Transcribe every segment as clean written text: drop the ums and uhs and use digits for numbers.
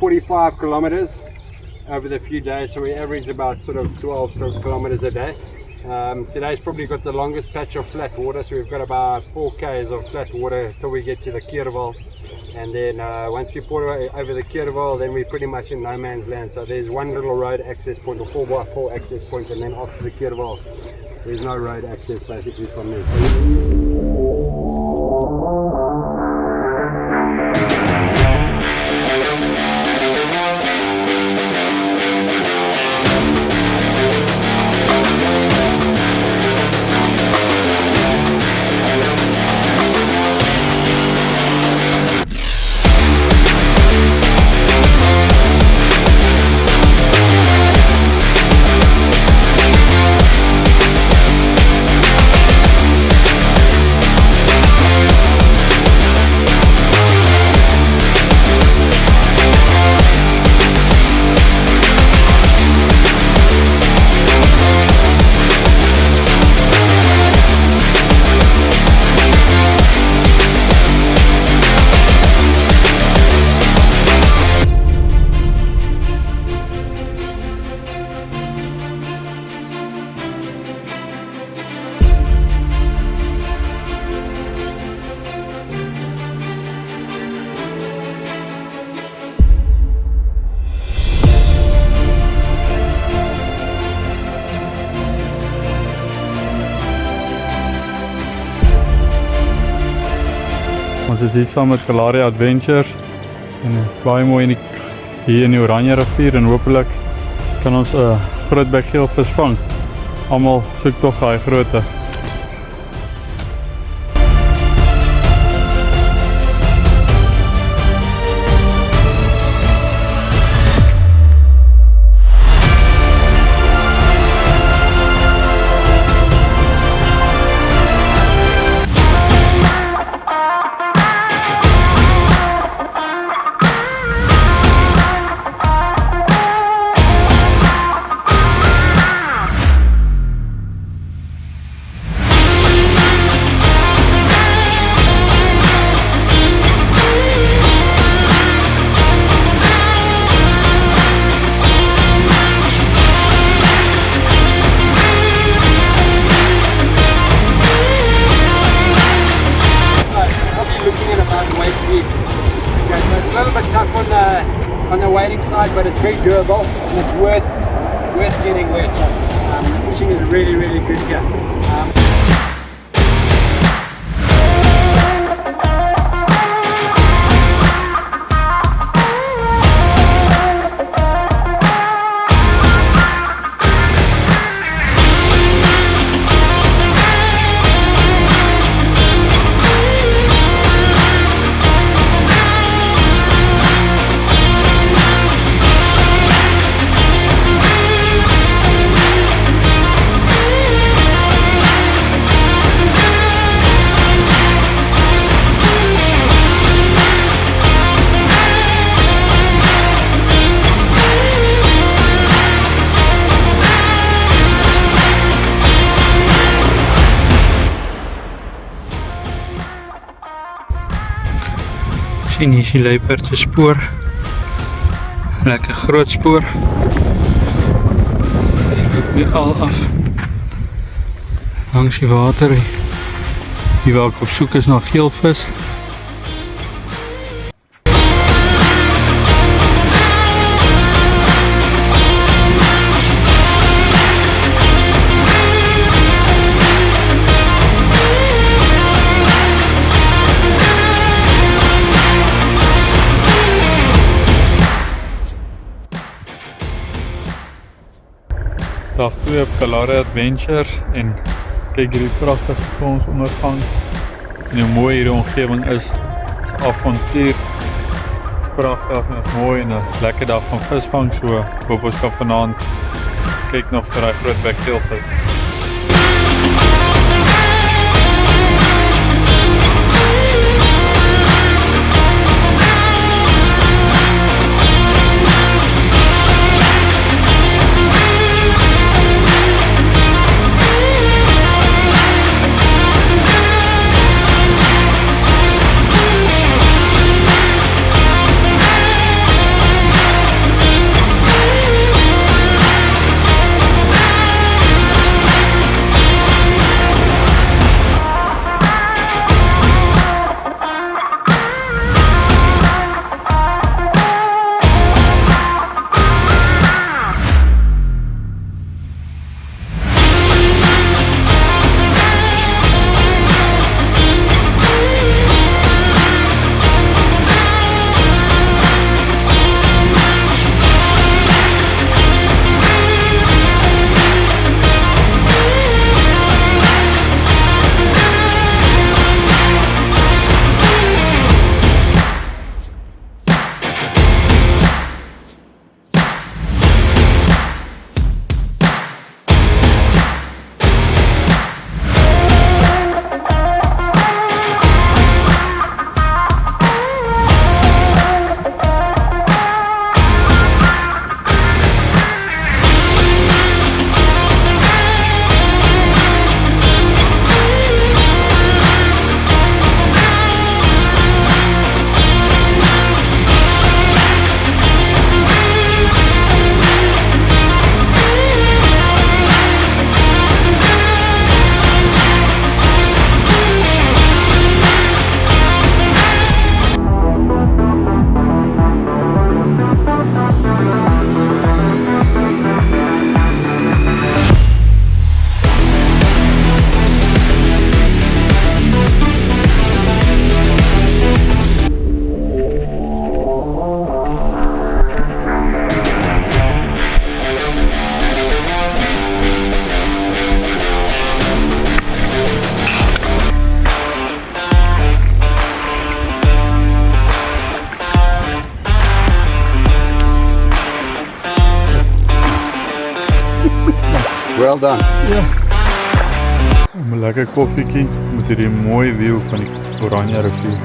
45 kilometers over the few days, so we average about sort of 12 kilometers a day. Today's probably got the longest patch of flat water, so we've got about 4 k's of flat water till we get to the Keerval, and then once we pour over the Keerval, then we're pretty much in no man's land. So there's one little road access point, or 4x4 access point, and then after the Keerval there's no road access basically from there. Ons is hier saam met Kalahari Adventures en baie mooi hier in die Oranje rivier, en hopelik kan ons 'n groot bek geelvis vang. Almal soek tog daai grootte. On the wading side, but it's very durable and it's worth getting wet. So the fishing is really good here. Hier is die luiperd se spoor. Lekker groot spoor. Weer al af langs die water. Hier waar ek op soek is na geelvis. Dag 2 op Kalahari Adventures, en kyk hierdie pragtige sonsondergang en hoe mooi hierdie omgewing is. Dit is avontuur, dit is pragtig en dit is mooi en 'n lekker dag van visvang, so hoop ons kan vanaand kyk nog vir daai groot bek geelvis. Well done. Ja. 'n lekker koffietjie met hierdie mooi view van die Oranje rivier.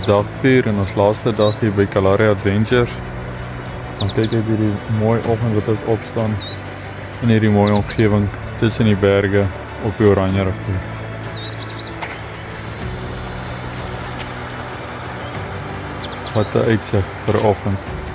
Dag 4 en ons laaste dag hier by Kalahari Adventures. Dan kyk ek hierdie mooi oggend wat ons opstaan in hierdie mooi omgewing tussen die berge op die Oranje rivier. Wat 'n uitsig vir 'n oggend.